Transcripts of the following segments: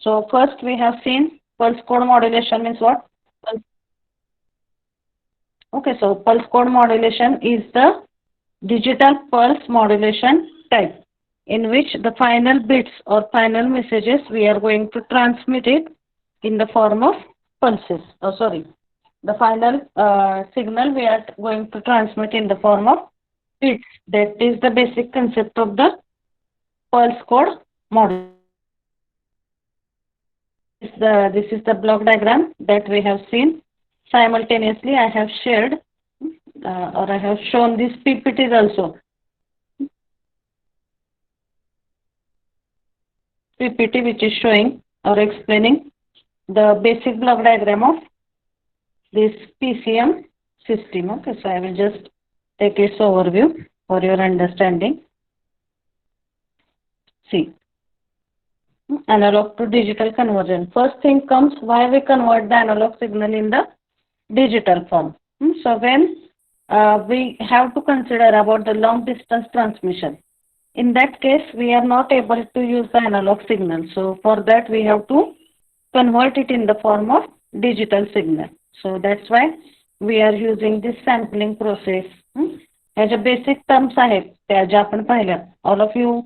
So first we have seen pulse code modulation means what? Okay, so pulse code modulation is the digital pulse modulation type in which the final bits or final messages we are going to transmit it in the form of pulses. Oh, sorry. The final signal we are going to transmit in the form of bits. That is the basic concept of the pulse code modulation. This is the block diagram that we have seen. Simultaneously, I have shared or I have shown these PPTs also. PPT which is showing or explaining the basic block diagram of this PCM system. Okay, so I will just take its overview for your understanding. See, analog to digital conversion. First thing comes why we convert the analog signal in the digital form. So when we have to consider about the long distance transmission. In that case, we are not able to use the analog signal. So for that, we have to convert it in the form of digital signal. So that's why we are using this sampling process. ह्या ज्या basic terms आहेत त्या ज्या आपण पाहिल्या all of you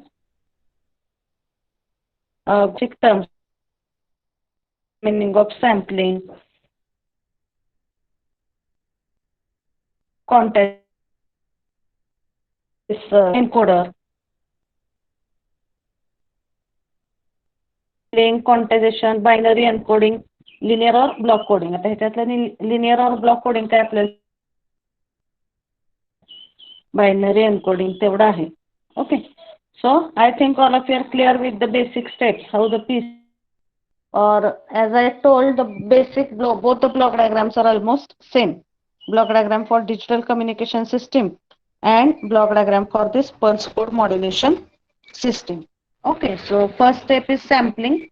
basic terms meaning of sampling, context, encoder, playing quantization, binary encoding, linear or block coding. आता ह्याच्यातलं linear or block coding काय आपल्याला binary encoding तेवढं आहे. Okay, so I think all of you are clear with the basic steps how the piece, or as I told, the basic both the block diagrams are almost same. Block diagram for digital communication system and block diagram for this pulse code modulation system. Okay, so first step is sampling.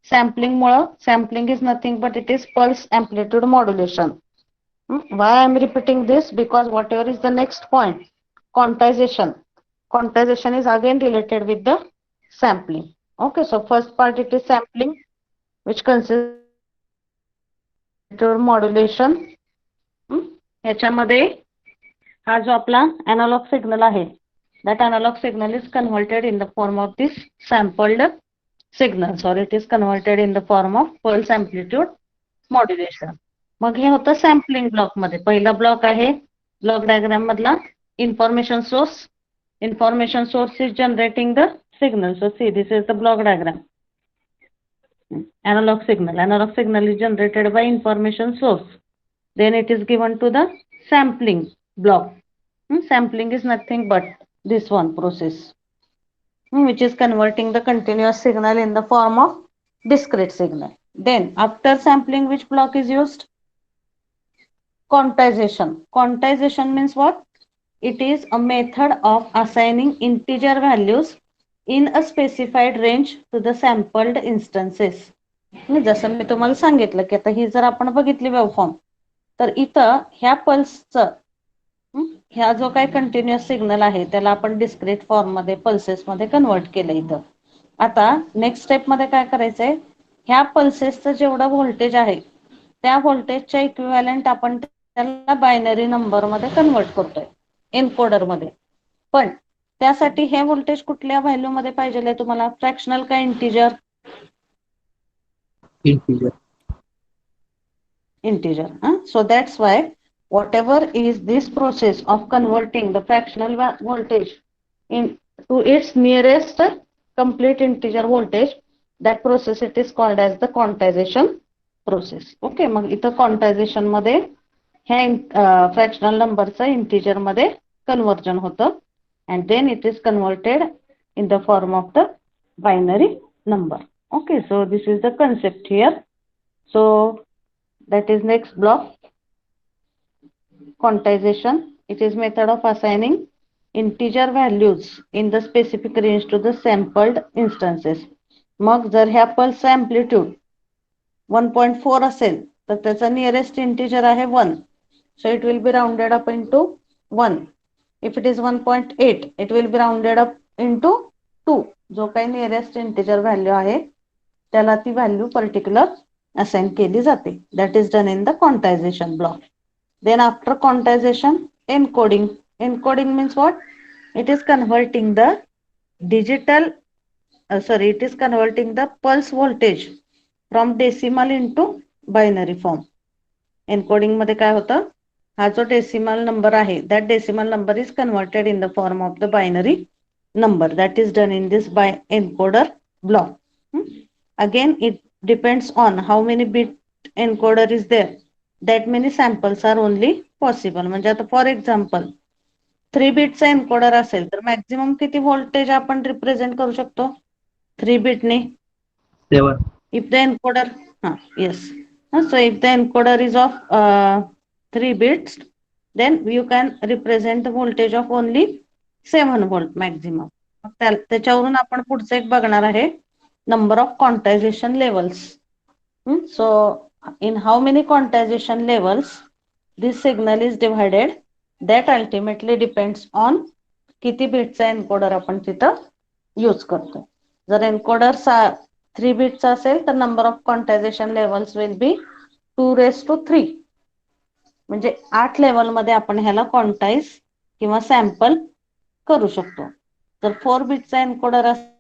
Sampling is nothing but it is pulse amplitude modulation. Why I am repeating this? Because whatever is the next point, quantization. Quantization is again related with the sampling. Okay, so first part it is sampling, which consists of modulation. ह्याच्यामध्ये हा जो आपला analog signal आहे, that analog signal is converted in the form of this sampled signals, or it is converted in the form of pulse amplitude modulation. मग हे होतं sampling block मध्ये. पहिला block आहे block diagram मधला information source. Information source is generating the signal. So see, this is the block diagram. Analog signal is generated by information source. Then it is given to the sampling block. Sampling is nothing but this one process, which is converting the continuous signal in the form of discrete signal. Then after sampling, which block is used? Quantization. Quantization means what? It is a method of assigning integer values in a specified range to the sampled instances. जसं मी तुम्हाला सांगितलं की आता ही जर आपण बघितली waveform, तर इथं ह्या पल्सचं ह्या जो काही कंटिन्युअस सिग्नल आहे त्याला आपण डिस्क्रीट फॉर्म मध्ये पल्सेस मध्ये कन्वर्ट केलं इथं. आता नेक्स्ट स्टेप मध्ये काय करायचंय, ह्या पल्सेसचं जेवढं व्होल्टेज आहे त्या व्होल्टेजच्या इक्विव्हॅलंट आपण त्याला बायनरी नंबर मध्ये कन्वर्ट करतोय एन्कोडर मध्ये. पण त्यासाठी हे व्होल्टेज कुठल्या व्हॅल्यू मध्ये पाहिजे तुम्हाला, फ्रॅक्शनल का integer? Integer. So that's why whatever is this process of converting the fractional voltage to its nearest complete integer voltage, that process it is called as the quantization process. Okay, मग इथं quantization मध्ये ह्या fractional number चा integer मध्ये conversion होतं and then it is converted in the form of the binary number. Okay, so this is the concept here. So that is next block, quantization. It is method of assigning integer values in the specific range to the sampled instances. मग जर ह्या pulse amplitude 1.4 असेल तर त्याचा nearest integer आहे 1. So it will be rounded up into 1. If it is 1.8, it will be rounded up into 2. जो काही nearest integer value आहे त्याला ती व्हॅल्यू पर्टिक्युलर असाइन केली जाते. That is done in the quantization block. Then after quantization, encoding. Encoding means what? It is converting the digital it is converting the pulse voltage from decimal into binary form. Encoding मध्ये काय होतं? हा जो decimal number आहे, that decimal number is converted in the form of the binary number. That is done in this by encoder block. Again, it depends on how many bit encoder is there. That many samples are only possible. म्हणजे आता for example 3 बिटचा encoder असेल तर maximum किती voltage आपण represent करू शकतो 3 बिटने? 7. If the encoder, yes. So if the encoder is of 3 bits, then you can represent the voltage of only 7 volt maximum. त्याच्यावरून आपण पुढचं एक बघणार आहे, number of quantization levels. So in how many quantization levels this signal is divided, that ultimately depends on किती बिटचा encoder आपण तिथं use करतो. जर एन्कोडर 3 बिटचा असेल तर number of quantisation levels will be 2⁻³ म्हणजे 8 लेवल मध्ये आपण ह्याला क्वांटाईज किंवा सॅम्पल करू शकतो. जर 4 बिटचा एन्कोडर असेल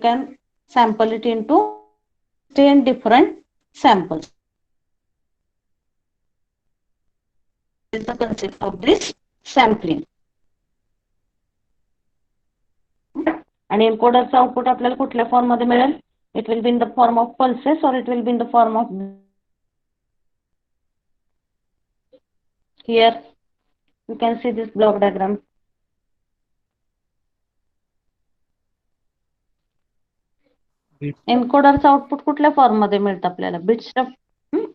can sample it into 10 different samples. is the concept of this sampling. आणि एन्कोडरचा आउटपुट आपल्याला कुठल्या फॉर्म मध्ये मिळेल? It will be in the form of pulses और it will be in the form of here you can see this block diagram. एन्कोडरचा output कुठल्या form मध्ये मिळतं आपल्याला? बिट्सच्या.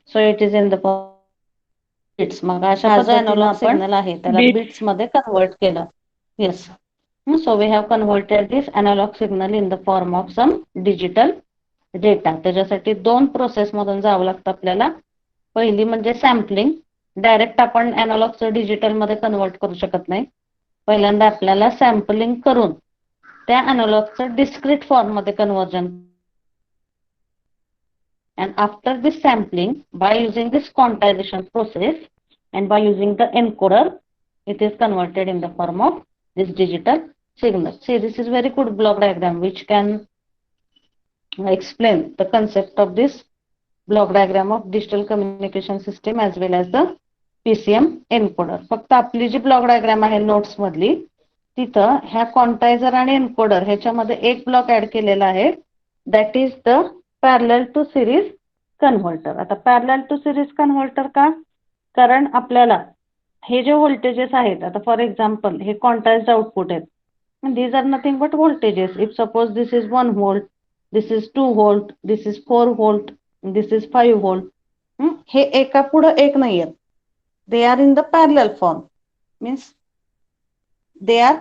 So it is in the bits. मग अशा पद्धतीने सिग्नल आहे त्याला बिट्स मध्ये कन्वर्ट केलं. Yes. So we have converted this analog signal in the form of some digital data. त्याच्यासाठी 2 प्रोसेस मधून जावं लागतं आपल्याला. पहिली म्हणजे सॅम्पलिंग. डायरेक्ट आपण अॅनालॉगचं डिजिटल मध्ये कन्वर्ट करू शकत नाही. पहिल्यांदा आपल्याला सॅम्पलिंग करून त्या अॅनालॉगचं डिस्क्रीट फॉर्म मध्ये conversion. And after this sampling, by using this quantization process and by using the encoder, it is converted in the form of this digital signal. See, this is very good block diagram which can explain the concept of this block diagram of digital communication system as well as the PCM encoder. फक्त आपली जी block diagram आहे notes मधली तिथं ह्या क्वांटायझर आणि encoder ह्याच्यामध्ये एक block add केलेला आहे, that is the parallel to series converter. आता पॅरलल टू सिरीज कन्व्हर्टर का? कारण आपल्याला हे जे व्होल्टेजेस आहेत, आता फॉर एक्झाम्पल हे क्वांटाइज्ड आउटपुट आहेत, these are nothing but voltages. If suppose this is 1 volt, this is 2 volt, this is 4 volt, this is 5 volt. हे एका पुढे एक नाही आहेत. They are in the parallel form. Means they are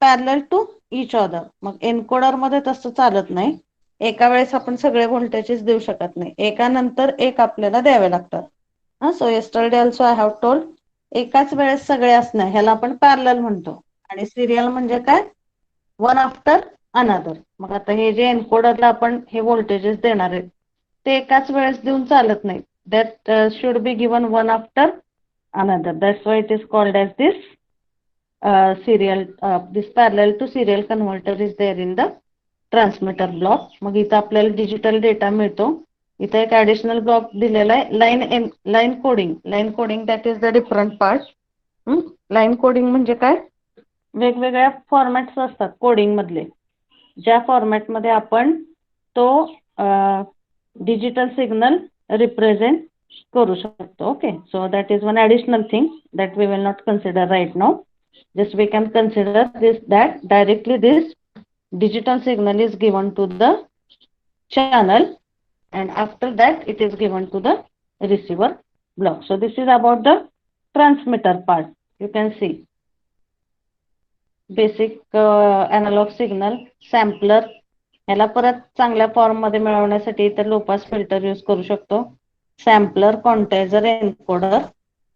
parallel to each other. Mug encoder मध्ये तसं चालत नाही. एका वेळेस आपण सगळे व्होल्टेजेस देऊ शकत नाही. एका नंतर एक आपल्याला द्यावे लागतात. सो yesterday also I have told, एकाच वेळेस सगळे असणं ह्याला आपण पॅरलल म्हणतो. आणि सिरियल म्हणजे काय? One after another. मग आता हे जे एन्कोडरला आपण हे व्होल्टेजेस देणार आहेत ते एकाच वेळेस देऊन चालत नाही. That should be given one after another. That's why it is called as this serial. This parallel to serial converter is there in the transmitter block. मग इथं आपल्याला डिजिटल डेटा मिळतो. इथे एक ऍडिशनल ब्लॉक दिलेला आहे, line coding. Line coding that is the different part. Line coding म्हणजे काय? वेगवेगळ्या फॉर्मॅट्स असतात कोडिंग मधले, ज्या फॉर्मॅट मध्ये आपण तो डिजिटल सिग्नल रिप्रेझेंट करू शकतो. Okay, so that is one additional thing that we will not consider right now. Just we can consider this, that directly this digital signal is given to the channel and after that it is given to the receiver block. So this is about the transmitter part. You can see basic analog signal sampler. याला परत चांगल्या form मध्ये मिळवण्यासाठी इतर लो pass filter use करू शकतो. Sampler, क्वांटायझर, encoder.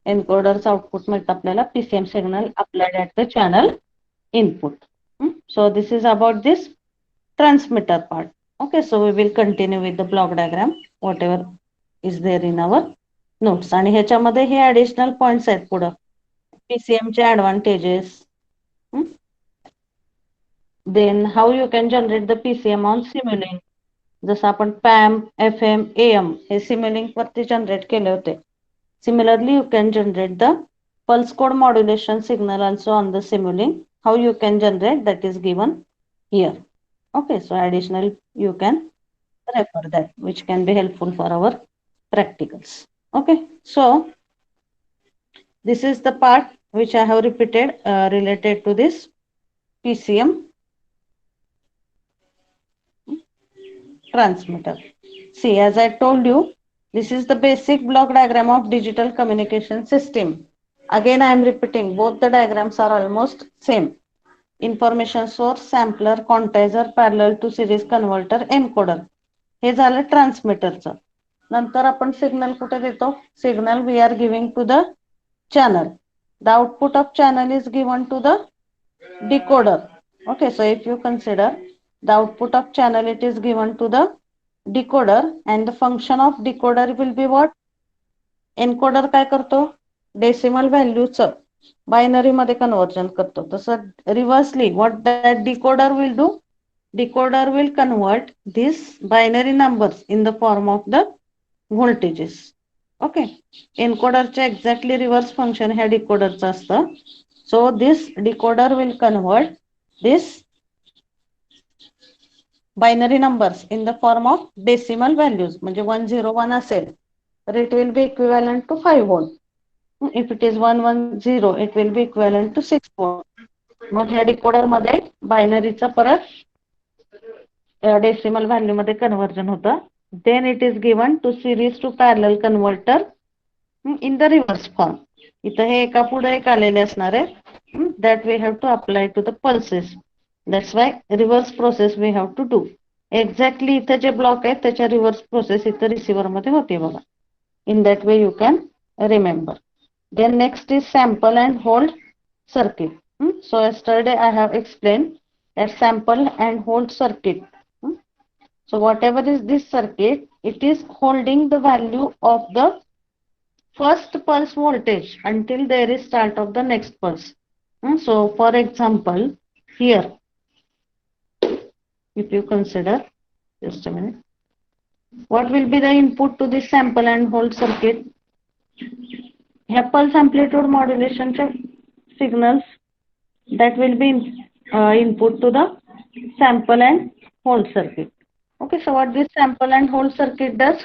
एन्कोडरचा output मिळतं आपल्याला PCM signal applied at the channel input. So this is about this transmitter part. Okay, so we will continue with the block diagram, whatever is there in our notes. आणि ह्याच्यामध्ये हे additional points आहेत पुढं. PCM चे advantages. Then how you can generate the PCM on Simulink. जसं आपण PAM, FM, AM हे Simulink वरती generate केले होते. Similarly, you can generate the pulse code modulation signal also on the Simulink. How you can generate, that is given here. Okay, so additional you can refer that, which can be helpful for our practicals. Okay, so this is the part which I have repeated related to this PCM transmitter. See, as I told you, this is the basic block diagram of digital communication system. Again, I am repeating, both the diagrams are almost same. Information source, sampler, quantizer, parallel to series converter, encoder. हे झालं ट्रान्समीटरचं. नंतर आपण signal कुठे देतो? Signal we are giving to the channel. The output of channel is given to the decoder. Okay, so if you consider the output of channel, it is given to the decoder, and the function of decoder will be what? Encoder काय करतो? Decimal व्हॅल्यूचं binary मध्ये conversion करतो. तसं रिव्हर्सली what that decoder will do? Decoder will convert these binary numbers in the form of the voltages. Okay, encoderचे exactly reverse function ह्या decoderचं असतं. So this decoder will convert this binary numbers in the form of decimal values. म्हणजे 101 असेल तर it will be equivalent to 5 volt. If it is 110, it will be equivalent to 6 volt. मग ह्या decoder मध्ये बायनरीचा परत decimal value मध्ये conversion होतं. Then it is given to series to parallel converter in the reverse form. इथं हे एका पुढे एक आलेले असणार आहे. That we have to apply to the pulses. That's why reverse process we have to do. Exactly इथं जे block आहे त्याच्या रिव्हर्स प्रोसेस इथं रिसिव्हर मध्ये होते बघा. In that way you can remember. Then next is sample and hold circuit. So yesterday I have explained that sample and hold circuit. So whatever is this circuit, it is holding the value of the first pulse voltage until there is start of the next pulse. So for example, here, if you consider, just a minute, what will be the input to this sample and hold circuit? Pulse amplitude modulation signals that will be input to the sample and hold circuit. Okay, so what this sample and hold circuit does?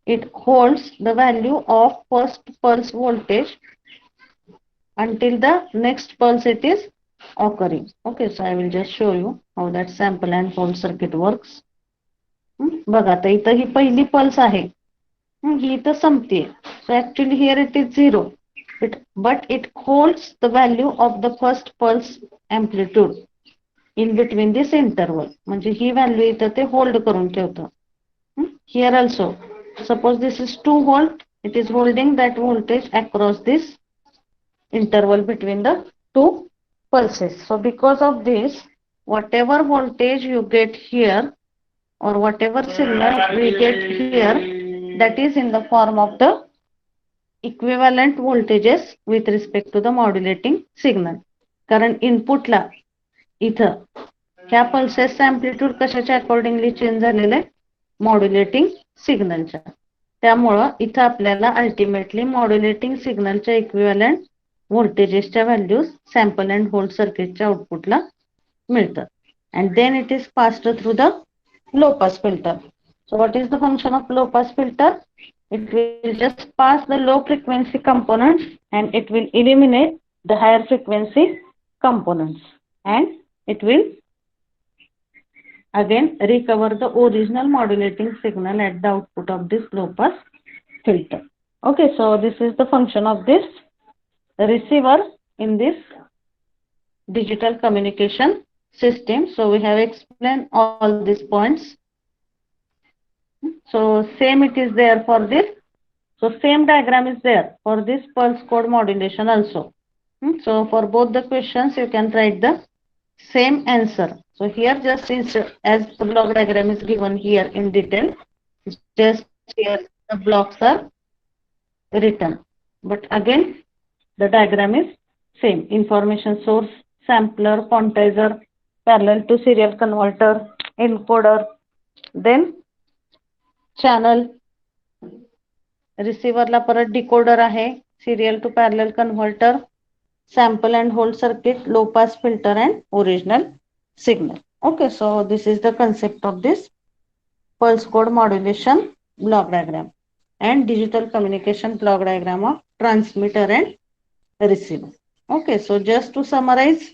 It holds the value of first pulse voltage until the next pulse it is occurring. Okay, so I will just show you how that sample and hold circuit works. बघा आता इथं ही पहिली pulse आहे. ही इथं संपते. So actually here it is 0. But it holds the value of the first pulse amplitude in between this interval. म्हणजे ही value इथं ते होल्ड करून ठेवतं. Here also, suppose this is 2 volt, it is holding that voltage across this interval between the two pulses. So because of this, whatever voltage you get here or whatever signal we get here, that is in the form of the equivalent voltages with respect to the modulating signal. कारण इनपुटला इथं ह्या पल्सेसचा amplitude कशाच्या accordingly change झालेलं आहे? Modulating सिग्नलच्या. त्यामुळं इथं आपल्याला अल्टिमेटली मॉड्युलेटिंग सिग्नलच्या इक्विव्हॅलंट व्होल्टेजेसच्या व्हॅल्यूज सॅम्पल अँड होल्ड सर्किटच्या आउटपुटला मिळतात. And then it is passed through the low pass filter. So what is the function of low pass filter? It will just pass the low frequency components and it will eliminate the higher frequency components, and it will again recover the original modulating signal at the output of this low pass filter. Okay, so this is the function of this receiver in this digital communication system. So we have explained all these points. So same it is there for this. So same diagram is there for this pulse code modulation also. So for both the questions you can write the same answer. So here just as the block diagram is given here in detail, just here the blocks are written. But again, the diagram is same. Information source, sampler, quantizer, parallel to serial converter, encoder, then channel, रिसीव्हरला परत decoder आहे, serial to parallel converter, sample and hold circuit, low pass filter and original signal. Okay, so this is the concept of this pulse code modulation block diagram and digital communication block diagram of transmitter and receiver. Okay, so just to summarize,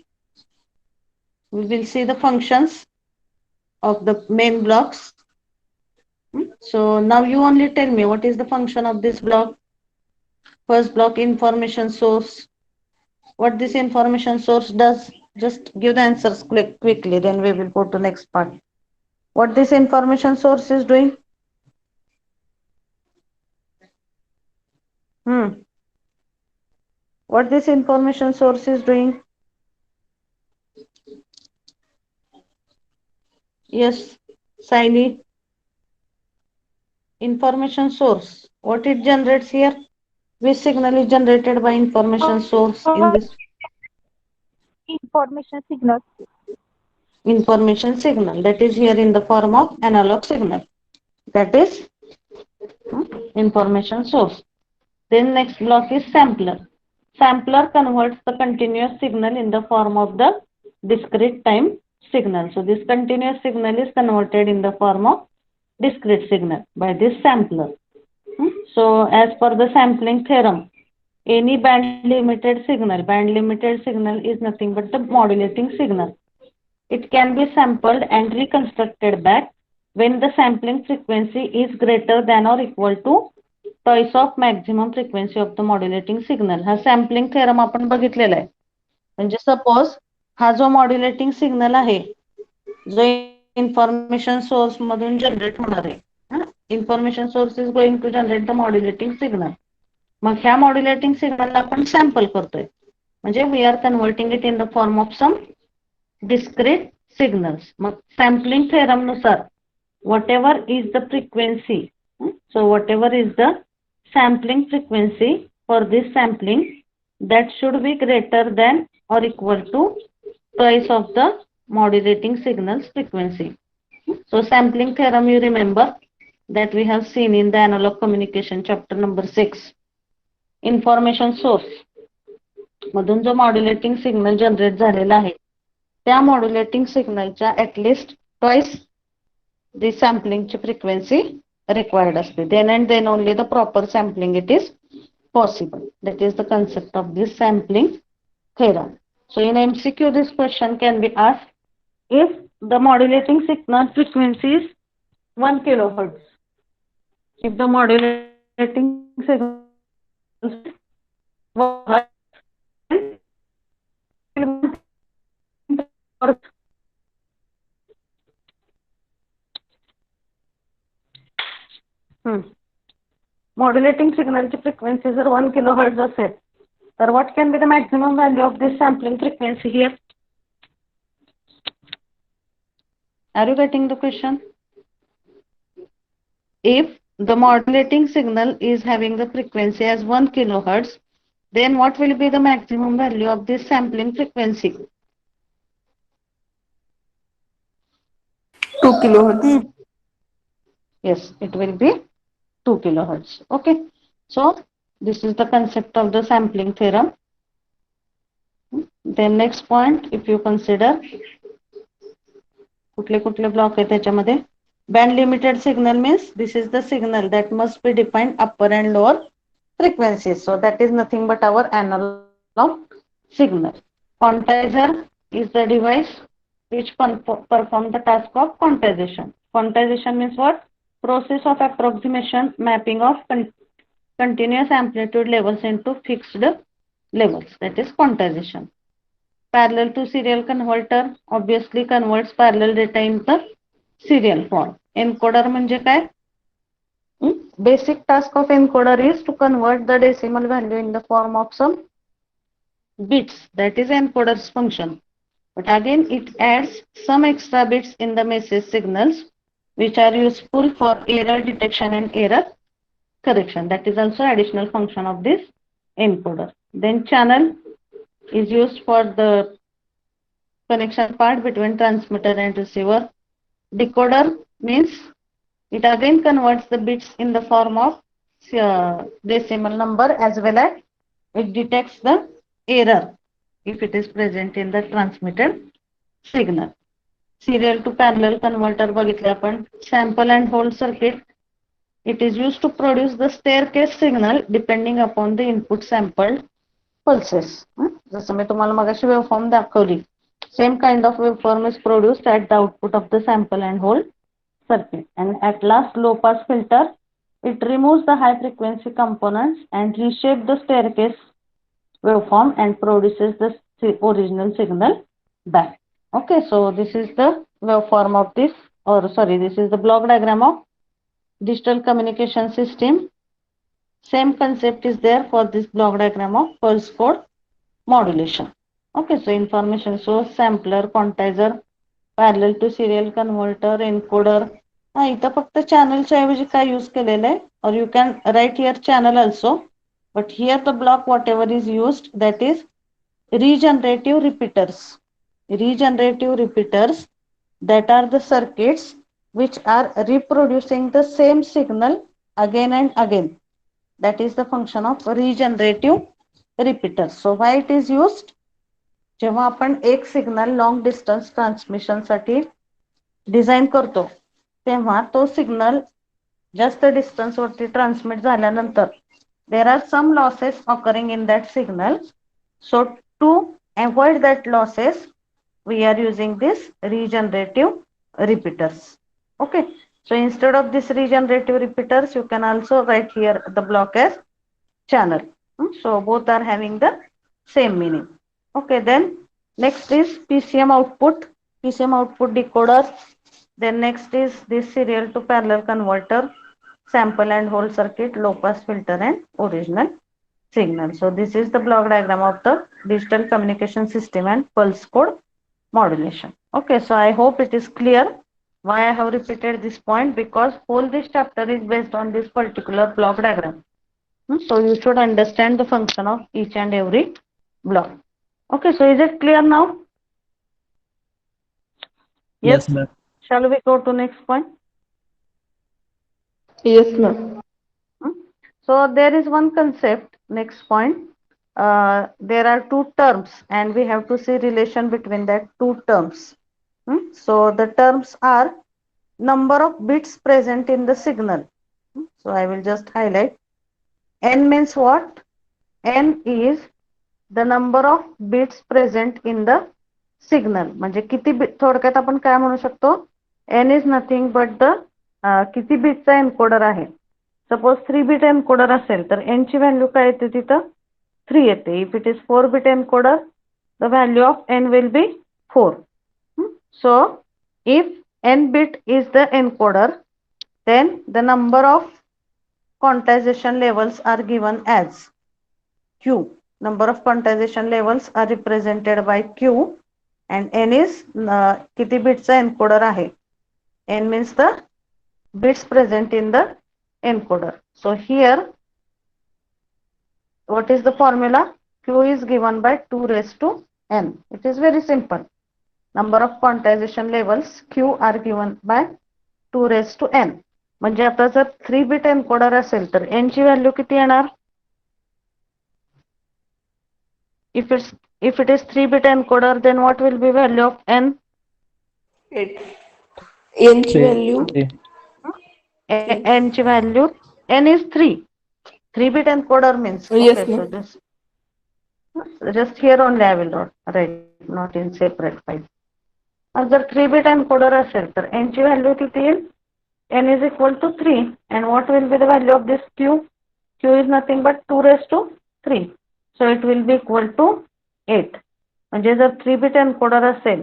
we will see the functions of the main blocks. So now you only tell me what is the function of this block. First block, information source. What this information source does, just give the answers quickly, then we will go to next part. What this information source is doing? What this information source is doing? Yes, Saili. Information source, what it generates here? Which signal is generated by information source in this? Information signal. Information signal, that is here in the form of analog signal. That is information source. Then next block is sampler. Sampler converts the continuous signal in the form of the discrete time signal. So this continuous signal is converted in the form of discrete signal by this sampler. So as per the sampling theorem, any band limited signal is nothing but the modulating signal. It can be sampled and reconstructed back when the sampling frequency is greater than or equal to twice of maximum frequency of the modulating signal. हा sampling theorem आपण बघितलेला आहे. म्हणजे suppose हा जो modulating signal आहे, जो information source मधून जनरेट होणार आहे, information source is going to generate the modulating signal. मग ह्या मॉड्युलेटिंग सिग्नलला आपण सॅम्पल करतोय, म्हणजे we are converting it in the form of some discrete signals. मग sampling theorem नुसार whatever is the frequency, so whatever is the sampling frequency for this sampling, that should be greater than or equal to twice of the modulating signal's frequency. So sampling theorem, you remember that we have seen in the analog communication chapter number 6. Information source मधून जो modulating signal generate झालेला आहे, त्या modulating सिग्नलच्या at least twice the सॅम्पलिंगची frequency required असते. Then and then only the proper sampling it is possible. That is the concept of this sampling theorem. So in MCQ this question can be asked if the modulating signal frequency is 1 kHz. If the modulating signal modulating signal ची frequency जर 1 kHz असेल, तर what can be the maximum value of this sampling frequency here? Are you getting the question? If the modulating signal is having the frequency as 1 kHz, then what will be the maximum value of this sampling frequency? 2 kHz. Yes, it will be 2 kHz. Okay, so this is the concept of the sampling theorem. Then next point, if you consider कुठले कुठले block आहे त्याच्यामध्ये, band limited signal means this is the signal that must be defined upper and lower frequencies. So that is nothing but our analog signal. Quantizer is the device which perform the task of quantization. Quantization means what? Process of approximation, mapping of continuous amplitude levels into fixed levels. That is quantization. Parallel to serial converter obviously converts parallel data in the serial form. Encoder म्हणजे काय? Basic task of encoder is to convert the decimal value in the form of some bits. That is encoder's function. but again it adds some extra bits in the message signals which are useful for error detection and error correction. That is also additional function of this encoder. Then channel is used for the connection part between transmitter and receiver. Decoder means it again converts the bits in the form of decimal number, as well as it detects the error if it is present in the transmitted signal. Serial to parallel converter बघितले आपण. Sample and hold circuit, it is used to produce the staircase signal depending upon the input sampled pulses. जसं मी तुम्हाला मगाशी waveform दाखवली, same kind of waveform is produced at the output of the sample and hold circuit. And at last, low pass filter, it removes the high frequency components and reshape the staircase waveform and produces the original signal back. Okay, so this is the waveform of this, or sorry, this is the block diagram of digital communication system. Same concept is there for this block diagram of pulse code modulation. Okay, so information source, sampler, quantizer, parallel to serial converter, encoder. इथं फक्त चॅनलच्या ऐवजी काय use केलेलं आहे, or you can write here channel also, but here the block whatever is used, that is regenerative repeaters. Regenerative repeaters, that are the circuits which are reproducing the same signal again and again. That is the function of regenerative repeater. So why it is used? जेव्हा आपण एक signal long distance transmission साठी design करतो, तेव्हा तो signal जास्त distance वरती transmit झाल्यानंतर there are some losses occurring in that signal. So to avoid that losses, we are using this regenerative repeaters. Okay, so instead of this regenerative repeaters, you can also write here the block as channel. So both are having the same meaning. Okay, then next is PCM output, PCM output decoder. Then next is this serial to parallel converter, sample and hold circuit, low pass filter and original signal. So this is the block diagram of the digital communication system and pulse code modulation. Okay, so I hope it is clear why I have repeated this point, because whole this chapter is based on this particular block diagram. So you should understand the function of each and every block. Okay, so is it clear now? Yes, ma'am. Shall we go to next point? Yes, ma'am. So there is one concept, next point. There are two terms and we have to see relation between that two terms. So the terms are number of bits present in the signal. So I will just highlight. N means what? N is the number of bits present in the signal. म्हणजे किती bit, थोडक्यात आपण काय म्हणू शकतो, N is nothing but the किती बिटचा encoder आहे. Suppose 3 bit encoder असेल तर N ची व्हॅल्यू काय येते तिथं 3 येते. If it is 4 bit encoder, the value of N will be 4. So if N bit is the encoder, then the number of quantization levels are given as Q. Number of quantization levels are represented by Q, and N is किती बिटचा encoder आहे. N means the bits present in the encoder. So here what is the formula? Q is given by 2 raised to N. It is very simple. Number of quantization levels Q are given by 2 raised to N. म्हणजे आता जर 3 bit encoder असेल तर N ची value किती येणार? If it is 3 bit encoder, then what will be value of N? N ची value. N ची value, N is 3. 3 bit encoder means. Yes, okay, so just here only I will write, not in separate file. जर 3 bit encoder असेल तर N ची value किती येईल? N is equal to 3, and what will be the value of this Q? Q is nothing but 2 raised to 3. So it will be equal to 8. म्हणजे जर 3 bit encoder असेल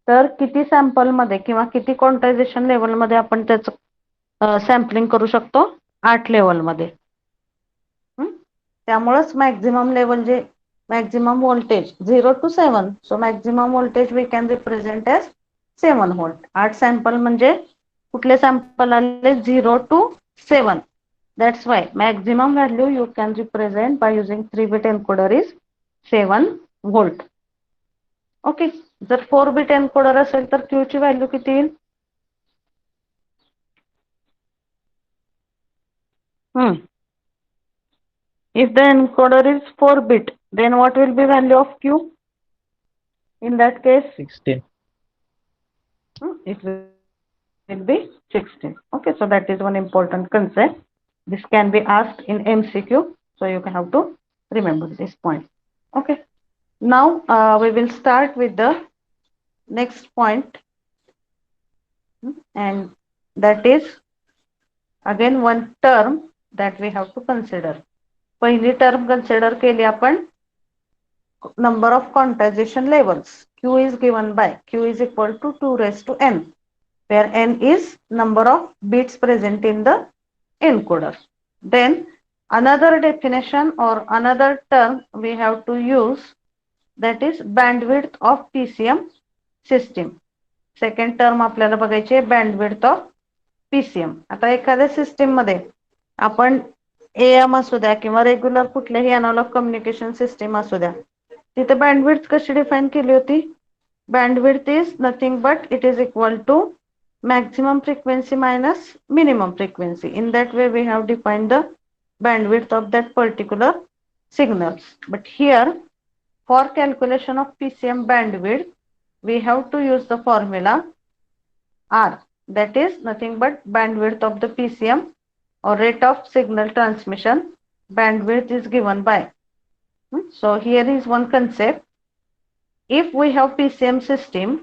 तर किती सॅम्पल मध्ये किंवा किती क्वांटायझेशन लेवल मध्ये आपण त्याचं सॅम्पलिंग करू शकतो? 8 लेवल मध्ये. त्यामुळेच maximum level J maximum voltage 0 to 7. So maximum voltage we can represent as 7 volt. 8 sample म्हणजे कुठले sample आले 0 to 7. That's why maximum value you can represent by using 3-bit encoder is 7 volt. Okay. जर 4-bit encoder असेल तर Q ची value किती येईल? If the encoder is 4-bit, then what will be value of Q? In that case, 16. It will be 16. Okay, so that is one important concept. This can be asked in MCQ, so you have to remember this point. Okay, now we will start with the next point, and that is again one term that we have to consider. पहिली term consider केली आपण number of quantization levels. Q is given by Q is equal to 2 raised to n, where n is number of bits present in the encoder. Then another definition or another term we have to use, that is bandwidth of PCM system. Second term आपल्याला बघायची आहे bandwidth of PCM. आता एखाद्या system मध्ये आपण AM असू द्या किंवा रेग्युलर कुठल्याही अॅनालॉग कम्युनिकेशन सिस्टीम असू द्या, तिथे बँडविड्थ कशी डिफाइन केली होती? Bandwidth is nothing but it is equal to maximum frequency minus minimum frequency. In that way we have defined the bandwidth of that particular signals. But here for calculation of PCM bandwidth we have to use the formula R, that is nothing but bandwidth of the PCM or rate of signal transmission. Bandwidth is given by, so here is one concept. If we have PCM system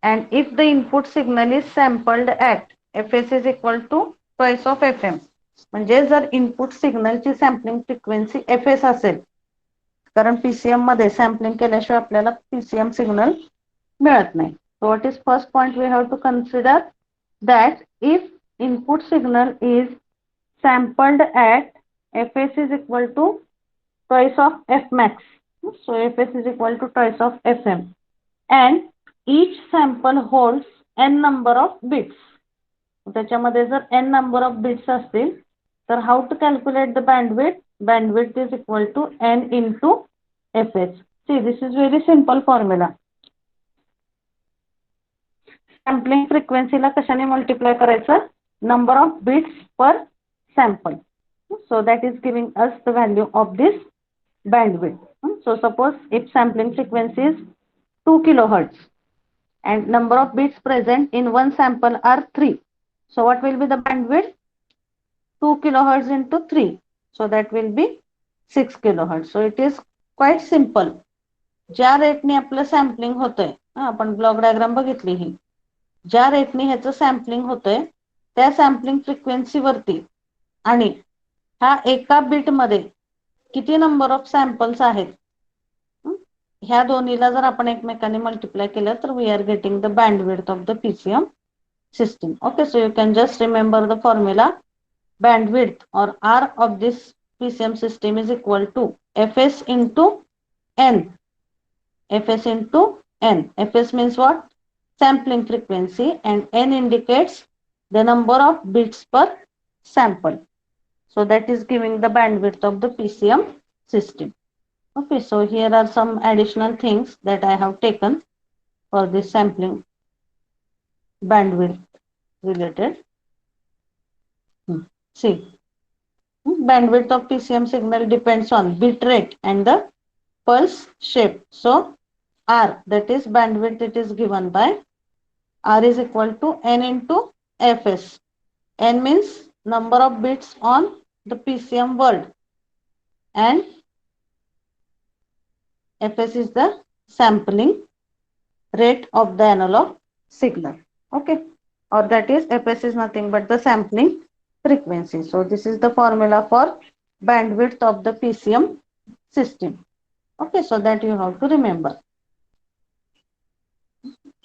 and if the input signal is sampled at fs is equal to twice of fm, म्हणजे जर input सिग्नलची sampling frequency fs असेल, कारण PCM मध्ये sampling केल्याशिवाय आपल्याला PCM signal मिळत नाही. So what is first point we have to consider, that if input signal is sampled at fs is equal to twice of f max, so fs is equal to twice of fm, and each sample holds n number of bits. त्याच्यामध्ये जर n number of bits असतील तर how to calculate the bandwidth? Bandwidth is equal to n into fs. See, this is very simple formula. Sampling frequency ला कशाने multiply करायचं? Number of bits per sample. So that is giving us the value of this bandwidth. So suppose if sampling frequency is 2 kilohertz and number of bits present in one sample are 3. So what will be the bandwidth? 2 kilohertz into 3. So that will be 6 kilohertz. So it is quite simple. ज्या रेटने आपलं sampling होतंय, आपण block diagram बघितली ही, ज्या रेटने ह्याचं sampling होतंय त्या sampling frequency वरती आणि ह्या एका बिट मध्ये किती नंबर ऑफ सॅम्पल्स आहेत, ह्या दोन्हीला जर आपण एकमेकांनी मल्टिप्लाय केलं तर we are getting the bandwidth of the PCM system. Okay, so you can just remember the formula. Bandwidth or R of this PCM system is equal to fs into n. Fs into n. Fs means what? Sampling frequency, and n indicates the number of bits per sample. So that is giving the bandwidth of the PCM system. Okay, so here are some additional things that I have taken for this sampling bandwidth related. See, bandwidth of PCM signal depends on bit rate and the pulse shape. So R, that is bandwidth, it is given by R is equal to n into fs. N means number of bits on the PCM world and fs is the sampling rate of the analog signal. Okay, or that is fs is nothing but the sampling frequency. So this is the formula for bandwidth of the PCM system. Okay, so that you have to remember.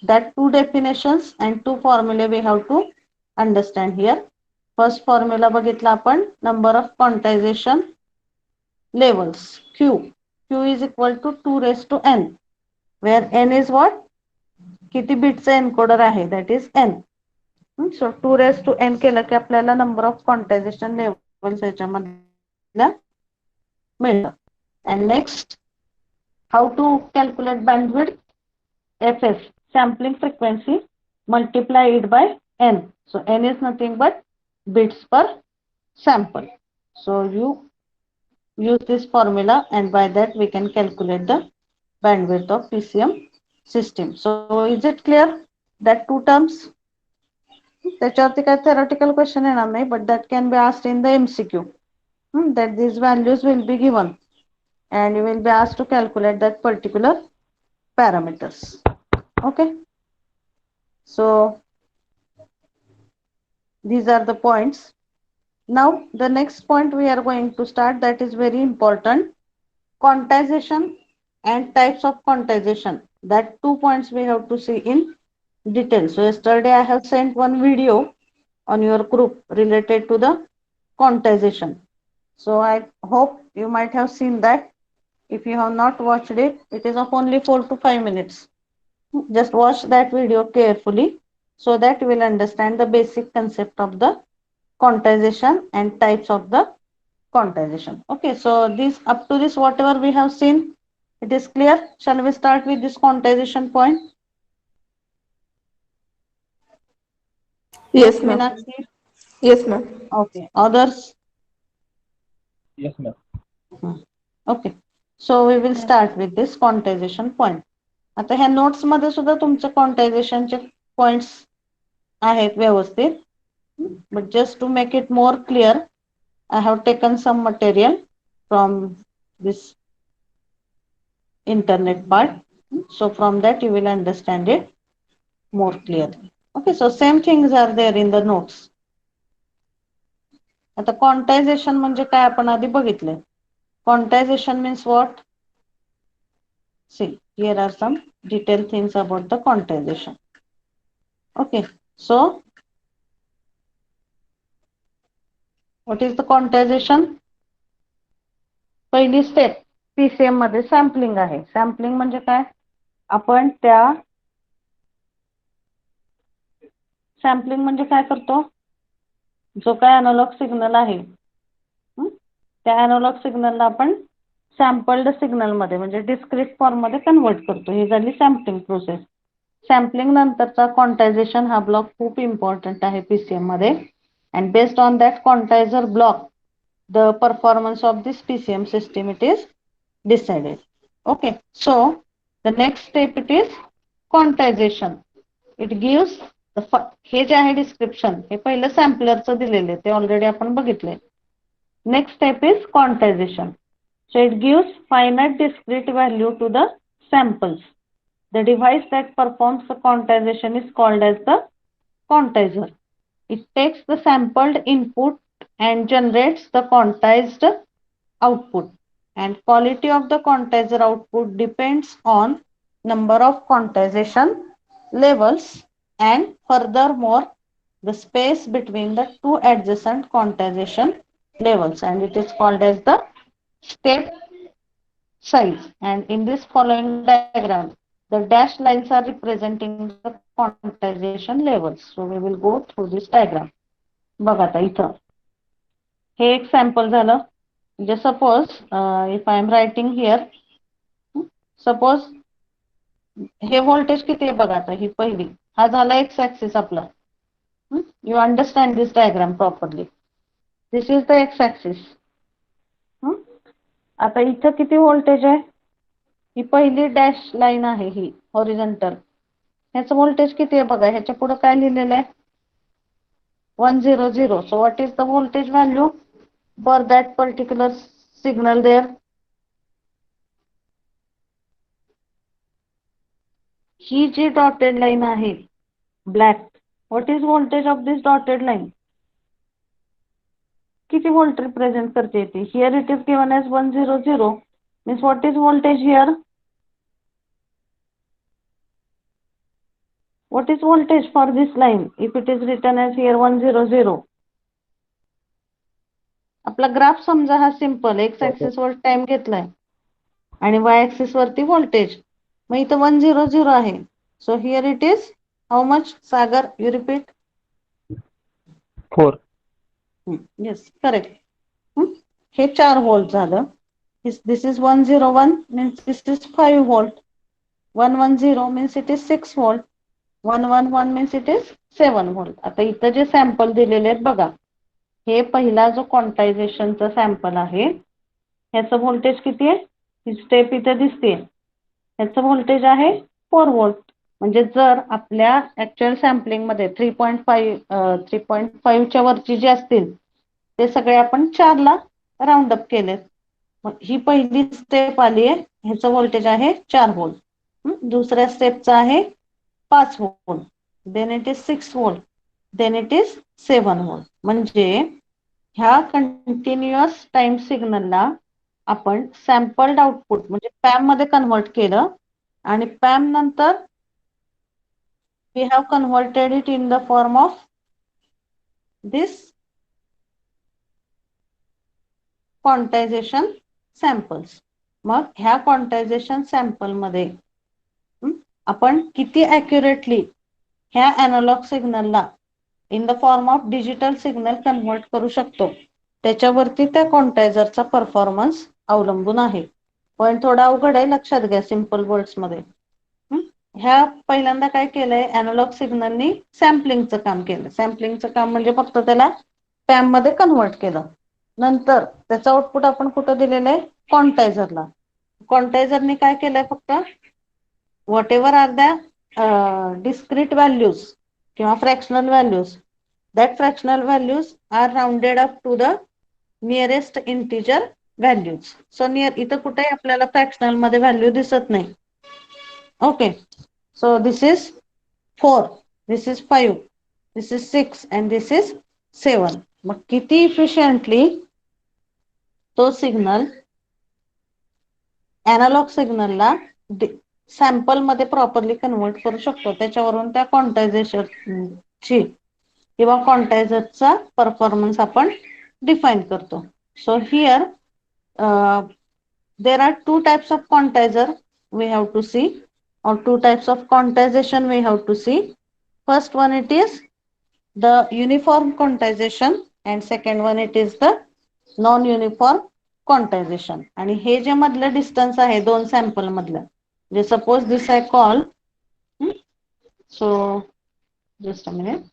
That two definitions and two formula we have to understand here. First formula बघितला आपण, number of quantization levels Q. Q is equal to 2 raised to n, where n is what? किती बिटचं encoder आहे, that is n. So 2 raised to n केलं की आपल्याला number of quantisation levels याच्यामध्ये मिळतं. And next, how to calculate bandwidth? Fs, sampling frequency, multiply it by n. So n is nothing but bits per sample. So you use this formula, and by that we can calculate the bandwidth of PCM system. So is it clear that two terms? त्याच्यावरती काय theoretical question येणार नाही, but that can be asked in the MCQ. That these values will be given and you will be asked to calculate that particular parameters. Okay, so these are the points. Now the next point we are going to start, that is very important, quantization and types of quantization. That 2 points we have to see in detail. So yesterday I have sent one video on your group related to the quantization. So I hope you might have seen that. If you have not watched it, it is of only 4 to 5 minutes. Just watch that video carefully so that you will understand the basic concept of the quantization and types of the quantization. Okay, so this up to this whatever we have seen, it is clear. Shall we start with this quantization point? Yes, ma'am. Meenakshi? Yes, ma'am. Okay, others? Yes, ma'am. Okay, so we will start with this quantization point. आता ह्या notes मध्ये सुद्धा तुमचे क्वांटायझेशनचे points आहेत व्यवस्थित, but just to make it more clear, I have taken some material from this internet part, so from that you will understand it more clearly. Okay, so same things are there in the notes. आता quantisation म्हणजे काय आपण आधी बघितले. Quantization means what? See, here are some detailed things about the quantization. Okay, so what is the quantization? पहिली step PCM मध्ये sampling आहे. Sampling म्हणजे काय? आपण त्या सॅम्पलिंग म्हणजे काय करतो? जो काय अॅनालॉग सिग्नल आहे त्या अॅनालॉग सिग्नलला आपण सॅम्पल्ड सिग्नल मध्ये म्हणजे डिस्क्रीट फॉर्म मध्ये कन्वर्ट करतो. ही झाली सॅम्पलिंग प्रोसेस. सॅम्पलिंग नंतरचा क्वांटायझेशन हा ब्लॉक खूप इम्पॉर्टंट आहे PCM मध्ये, and based on that quantizer block the performance of this PCM system it is decided. Okay, so the next step it is quantization. It gives the हे जे आहे description हे पहिलं सॅम्पलरचं दिलेले ते already आपण बघितले. Next step is quantization. So it gives finite discrete value to the samples. The device that performs the quantization is called as the quantizer. It takes the sampled input and generates the quantized output. And quality of the quantizer output depends on number of quantization levels and furthermore the space between the two adjacent quantization levels, and it is called as the step size. And in this following diagram, the dashed lines are representing the quantization levels. So we will go through this diagram. बघा आता इथं हे एक sample झालं. म्हणजे suppose if I am writing here, suppose हे voltage किती आहे बघा. आता ही पहिली, हा झाला एक्स ऍक्सिस आपला. You understand this diagram properly. This is the X axis. आता इथं किती व्होल्टेज आहे? ही पहिली डॅश लाईन आहे ही हॉरिझॉन्टल. ह्याचं व्होल्टेज किती आहे बघा. ह्याच्या पुढे काय लिहिलेलं आहे? 100. So what is the voltage value for that particular signal there? He ji dotted line आहे black, what is voltage of this dotted line? किती volt represent करते ती? Here it is given as 100. Means what is voltage here? What is voltage for this line if it is written as here 100? आपला graph समजा हा simple x axis वर time घेतलाय. आणि y axis वरती voltage. मग इथं 100 आहे. So here it is how much? Sagar, you repeat. 4. Yes, correct. हे 4 व्होल्ट झालं. This is 101 means this is 5 volt. 110 means it is 6 volt. 111 means it is 7 volt. आता इथं जे सॅम्पल दिलेले आहेत बघा, हे पहिला जो क्वांटायझेशनचा सॅम्पल आहे ह्याचं व्होल्टेज किती आहे? ही स्टेप इथे दिसते. ह्याचं व्होल्टेज आहे 4 व्होल्ट. म्हणजे जर आपल्या ऍक्च्युअल सॅम्पलिंग मध्ये 3.5 च्या वरची जे असतील ते सगळे आपण 4 ला राऊंड अप केलेत. मग ही पहिली स्टेप आली आहे, ह्याचं व्होल्टेज आहे 4 व्होल्ट. दुसऱ्या स्टेपचं आहे 5 volt, then it is 6 volt, then it is 7 volt. म्हणजे ह्या कंटिन्युअस टाइम सिग्नलला आपण सॅम्पल्ड आउटपुट म्हणजे पॅम मध्ये कन्वर्ट केलं आणि पॅम नंतर we have converted it in the form of this quantization samples. मग ह्या क्वांटायझेशन सॅम्पल मध्ये आपण किती ॲक्युरेटली ह्या अॅनालॉग सिग्नलला in the form of digital signal convert करू शकतो त्याच्यावरती त्या क्वांटायझरचा परफॉर्मन्स अवलंबून आहे. पण थोडा अवघड आहे, लक्षात घ्या सिंपल वर्ड्स मध्ये. ह्या पहिल्यांदा काय केलंय, अॅनालॉग सिग्नलनी सॅम्पलिंगचं काम केलं. सॅम्पलिंगचं काम म्हणजे फक्त त्याला पॅम मध्ये कन्वर्ट केलं. नंतर त्याचं आउटपुट आपण कुठं दिलेलं आहे? क्वांटायझरला. क्वांटायझरने काय केलंय, फक्त whatever are the discrete values किंवा fractional values, that fractional values are rounded up to the nearest integer values. So near इथं कुठे आपल्याला फ्रॅक्शनल मध्ये व्हॅल्यू दिसत नाही. Okay, so this is 4, this is 5, this is 6 and this is 7. मग किती efficiently तो signal analogue सिग्नलला sample मध्ये प्रॉपरली कन्वर्ट करू शकतो त्याच्यावरून त्या क्वांटायझेशनची किंवा क्वांटायझरचा परफॉर्मन्स आपण डिफाईन करतो. So here there are 2 types of quantizer we have to see, or 2 types of quantization we have to see. First one it is the uniform quantization and second one it is the non-uniform quantization. आणि हे जे मधलं distance आहे दोन sample मधलं, जे suppose this I call, so just a minute.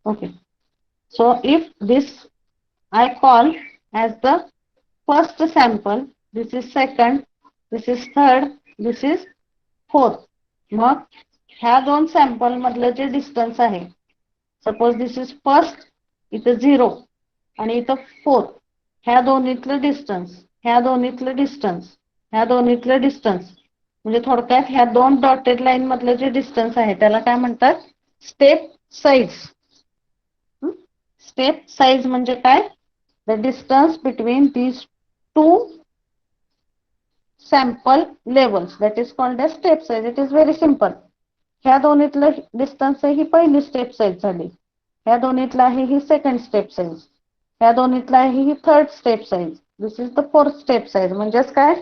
Okay, so if this I call as the first sample, this is second, this is third, this is fourth. मग ह्या दोन sample मधलं जे डिस्टन्स आहे, suppose this is first, इथं 0 आणि इथं 4, ह्या दोन्हीतलं distance, ह्या दोन्हीतलं डिस्टन्स, ह्या दोन्हीतलं डिस्टन्स, म्हणजे थोडक्यात ह्या दोन डॉटेड लाईन मधलं जे डिस्टन्स आहे त्याला काय म्हणतात? Step size. स्टेप साईज म्हणजे काय? The distance between these two sample levels, that is called as step size. It is very simple. ह्या दोन्हीतलं डिस्टन्स ही पहिली स्टेप साईज झाली, ह्या दोन्हीतलं आहे ही सेकंड स्टेप साईज, ह्या दोन्हीतलं आहे ही third step size, this is the fourth step size. म्हणजेच काय,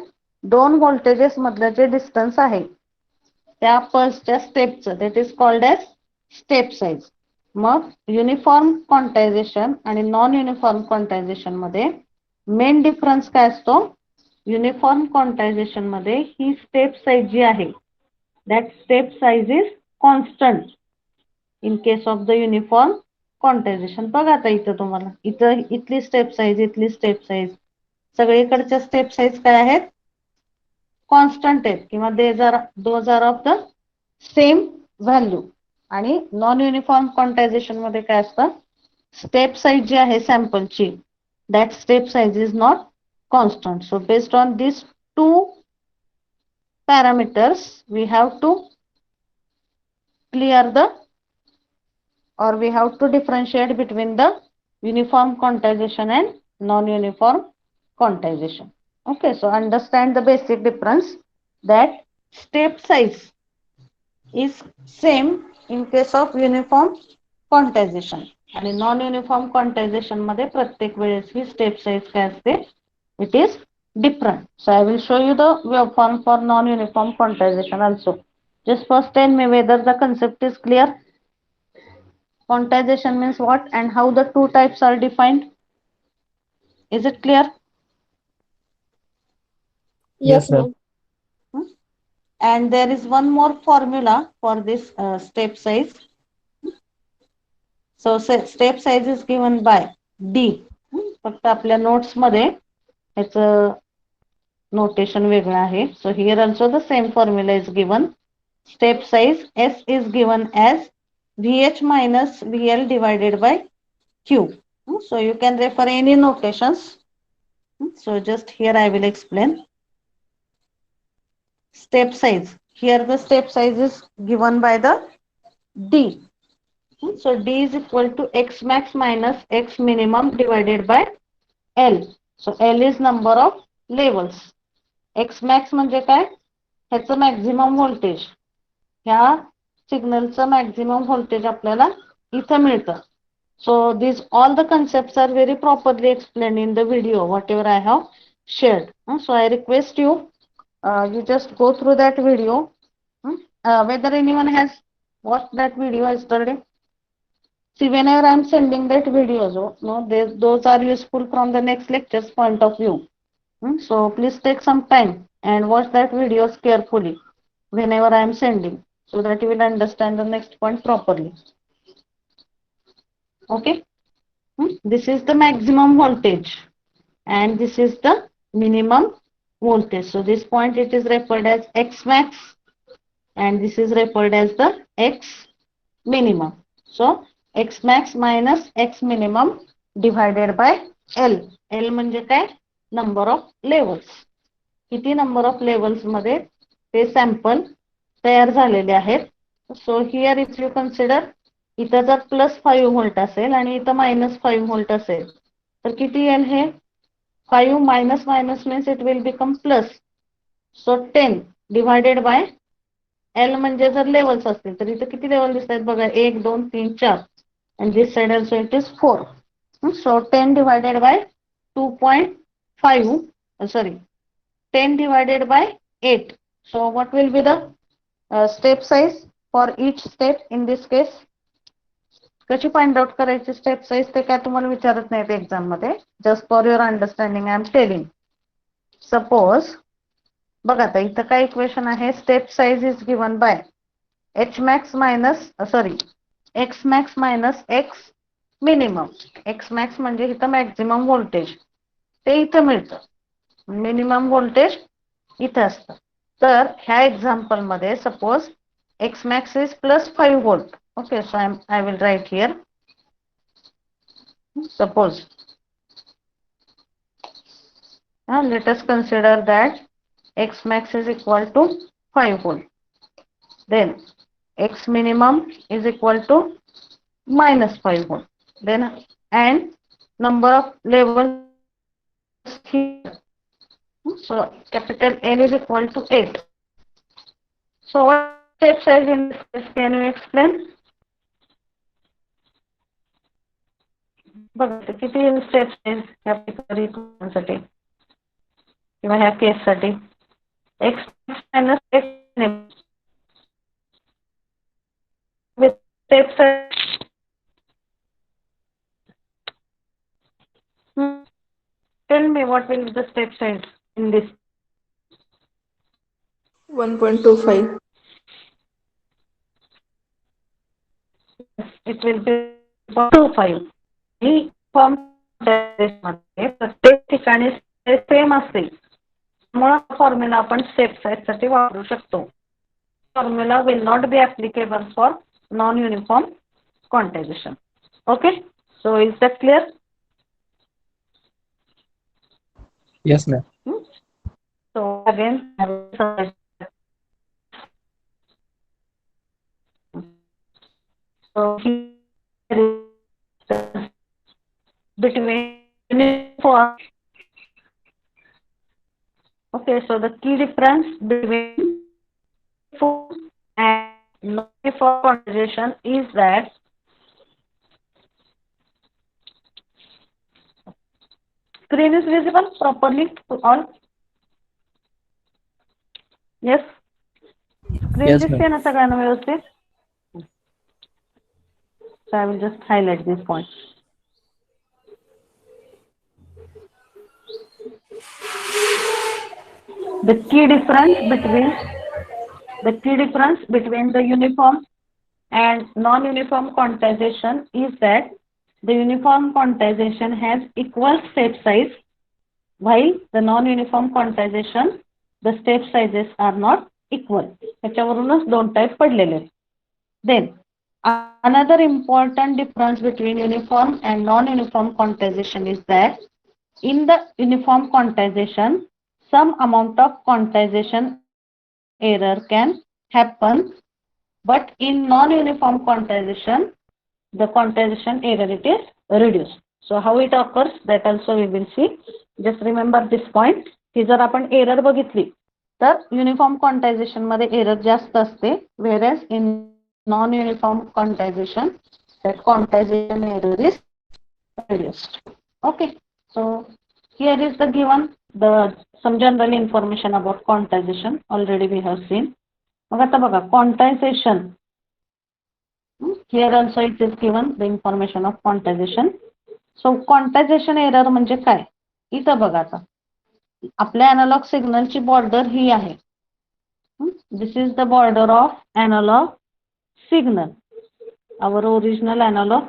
दोन व्होल्टेजेस मधलं जे डिस्टन्स आहे त्या पल्सच्या स्टेपचं, that is called as step size. मग युनिफॉर्म क्वांटायझेशन आणि नॉन युनिफॉर्म क्वांटायझेशन मध्ये मेन डिफरन्स काय असतो? युनिफॉर्म क्वांटायझेशन मध्ये ही स्टेप साईज जी आहे, that step size is constant in case of the uniform quantization. बघा आता इथं तुम्हाला इथं इथली स्टेप साईज, इथली स्टेप साईज, सगळीकडच्या स्टेप साईज काय आहेत? कॉन्स्टंट आहेत किंवा those are of the same value. आणि नॉन युनिफॉर्म क्वांटायझेशन मध्ये काय असतं? स्टेप साईज जी आहे सॅम्पलची, that step size is not constant. So based on this 2 parameters we have to clear the, or we have to differentiate between the uniform quantization and non-uniform quantization. Okay, so understand the basic difference, that step size is same in case of uniform quantization. आणि non uniform quantization मध्ये प्रत्येक वेळेस ही step size काय असते, it is different. So I will show you the waveform for non-uniform quantization also. Just first tell me whether the concept is clear. Quantization means what and how the two types are defined. Is it clear? Yes, ma'am. And there is one more formula for this step size. So step size is given by D. फक्त आपल्या notes मध्ये ह्याचं notation वेगळं आहे. So here also the same formula is given. Step size S is given as VH minus VL divided by Q. So you can refer any notations. So just here I will explain. Step size. Here the step size is given by the D. So D is equal to X max minus X minimum divided by L. So L is number of levels. X max म्हणजे काय, ह्याचं maximum voltage, ह्या सिग्नलचं maximum voltage आपल्याला इथं मिळतं. So these all the concepts are very properly explained in the video whatever I have shared. So I request you, you just go through that video. Whether anyone has watched that video yesterday. See, whenever I am sending that videos, no, those are useful from the next lecture's point of view. So please take some time and watch that videos carefully whenever I am sending, so that you will understand the next point properly. Okay. This is the maximum voltage and this is the minimum voltage. So this point it is referred as X max and this is referred as the X minimum. So X max minus X minimum divided by L. L म्हणजे काय, number of levels. किती number of levels मध्ये ते sample तयार झालेले आहेत. So here if you consider, इथं जर +5 व्होल्ट असेल आणि इथं -5 व्होल्ट असेल तर किती येईल हे, 5 minus minus means it will become plus. So 10 divided by L म्हणजे जर लेवल्स असतील तर इथं किती लेवल दिसत आहेत बघा, 1 2 3 4 and this side also it is 4. So 10 divided by 2.5, sorry, 10 divided by 8. So what will be the step size for each step in this case? कशी फाइंड आउट करायची स्टेप साइज ते काय तुम्हाला विचारत नाहीत एक्झाम मध्ये, just for your understanding I am telling. Suppose बघा आता इथं काय इक्वेशन आहे, step size is given by H max minus X max minus X minimum. X max म्हणजे इथं मॅक्झिमम व्होल्टेज ते इथं मिळतं, मिनिमम व्होल्टेज इथं असतं. तर ह्या एक्झाम्पल मध्ये suppose X max is +5 volt. Okay, so I will write here. Suppose, let us consider that X max is equal to 5 volt. Then X minimum is equal to -5 volt. Then and number of levels here. So capital L is equal to 8. So what step size in this case, can you explain? बघा किती step size ह्या साठी किंवा ह्या case साठी, X minus X minimum with step size. Tell me what will be the step size in this? 1.25. It will be 0.25. He form मध्ये प्रत्येक ठिकाणी सेम असतील, त्यामुळे फॉर्म्युला आपण स्टेप साइज साठी वापरू शकतो. Formula will not be applicable for non uniform quantisation. Okay, so is that clear? Yes, ma'am. So again, I will so here is between uniform. Okay, so the key difference between and for quantization is that screen is visible properly to all? Yes. Screen Yes, ma'am. दिसते ना सगळ्यांना व्यवस्थित? So I will just highlight these points. The key difference between the uniform and non-uniform quantization is that the uniform quantization has equal step size, while the non-uniform quantization, the step sizes are not equal. त्याच्यावरूनच दोन type पडलेले. Then another important difference between uniform and non-uniform quantization is that in the uniform quantization, some amount of quantization error can happen, but in non-uniform quantization, the quantization error it is reduced. So how it occurs, that also we will see. Just remember this point, की जर आपण error बघितली तर uniform quantization मध्ये error जास्त असते, whereas in non-uniform quantization, that quantization error is reduced. Okay, so here is the given some general information about quantization already we have seen. मग आता बघा quantization. Here also it is given the information of quantization. So quantization error म्हणजे काय? इथं बघा आता आपल्या analog signal ची border ही आहे. This is the border of analog signal, our original analog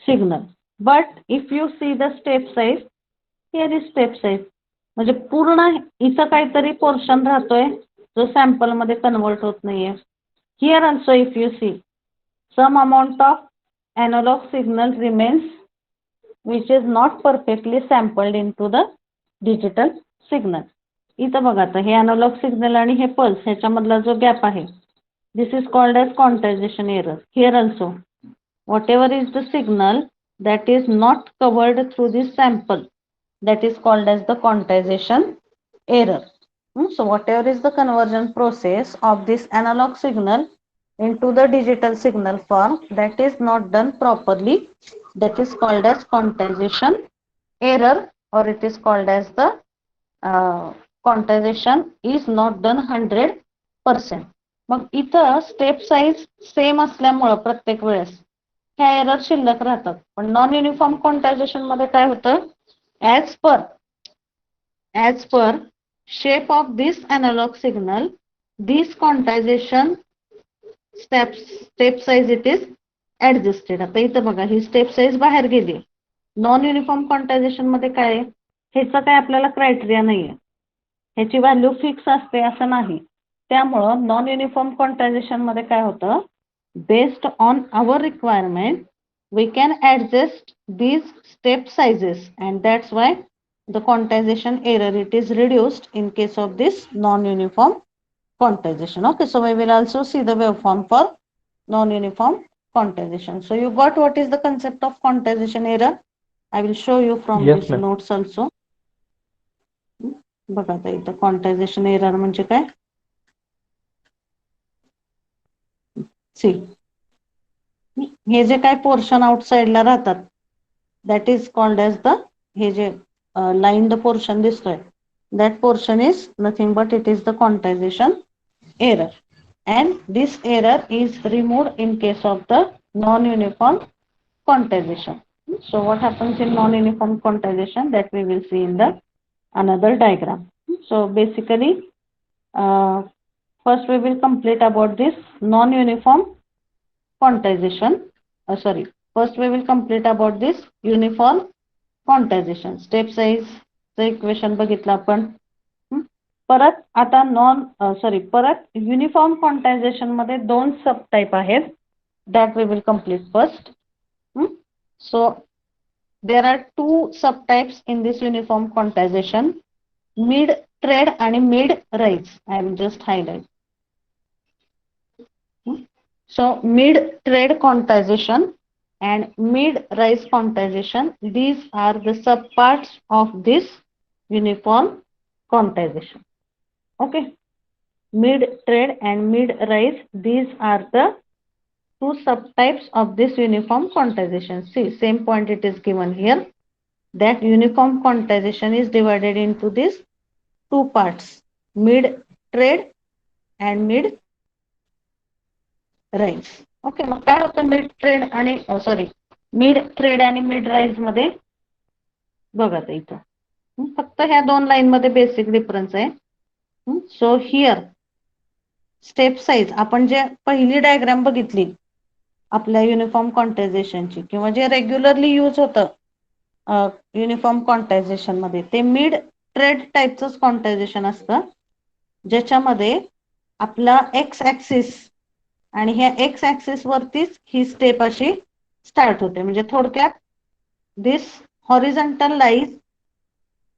signal. But if you see the step size, here is step size. म्हणजे पूर्ण इथं काहीतरी पोर्शन राहतोय जो सॅम्पल मध्ये कन्वर्ट होत नाहीये. Here also if you see some amount of analog signal remains which is not perfectly sampled into the digital signal. इथं बघा आता हे analog signal आणि हे pulse ह्याच्यामधला जो गॅप आहे, this is called as quantization error. Here also whatever is the signal that is not covered through this sample, that is called as the quantization error. So whatever is the conversion process of this analog signal into the digital signal form that is not done properly, that is called as quantization error, or it is called as the quantization is not done 100%. मग इथं step size same असल्यामुळे प्रत्येक वेळेस ह्या error शिल्लक राहतात. पण non uniform quantization मध्ये काय होतं, as per shape of this analog signal, this quantization step size it is adjusted. आता इथं बघा ही स्टेप साइज बाहेर गेली. नॉन युनिफॉर्म क्वांटायझेशन मध्ये काय, ह्याचं काय आपल्याला क्रायटेरिया नाहीये, ह्याची व्हॅल्यू फिक्स असते असं नाही. त्यामुळं नॉन युनिफॉर्म क्वांटायझेशन मध्ये काय होतं, based on our requirement we can adjust these step sizes, and that's why the quantization error it is reduced in case of this non-uniform quantization. Okay, so we will also see the waveform for non-uniform quantization. So you got what is the concept of quantization error? I will show you from Yes, this ma'am. notes also. बघा आता इथं quantization error म्हणजे काय, see हे जे काय portion आउटसाइडला राहतात, that is called as the हे जे lined portion दिसतोय, that portion is nothing but it is the quantization error, and this error is removed in case of the non-uniform quantization. So what happens in non-uniform quantization, that we will see in the another diagram. So basically first we will complete about this non-uniform quantization. First we will complete about this uniform quantization. Step size चं equation बघितलं आपण. परत आता परत uniform quantization मध्ये दोन सब type आहेत, that we will complete first. So there are two subtypes in this uniform quantization, mid trade आणि mid rise. I will just highlight. So mid trade quantization and mid rise quantization, these are the subparts of this uniform quantization. Okay, mid trade and mid rise, these are the two subtypes of this uniform quantization. See, same point it is given here, that uniform quantization is divided into these two parts, mid-trade and mid-rise. Okay, मग काय होतं mid trade आणि sorry mid trade आणि mid rise मध्ये? बघा आता इथं फक्त ह्या दोन लाईन मध्ये बेसिक डिफरन्स आहे. सो हिअर स्टेप साईज आपण जे पहिली डायग्राम बघितली आपल्या युनिफॉर्म क्वांटायझेशनची किंवा जे रेग्युलरली यूज होतं युनिफॉर्म क्वांटायझेशन मध्ये, ते मिड ट्रेड टाईपचंच क्वांटायझेशन असतं, ज्याच्यामध्ये आपला एक्स ऍक्सिस आणि ह्या एक्स ऍक्सिस वरतीच ही स्टेप अशी स्टार्ट होते. म्हणजे थोडक्यात this horizontal lies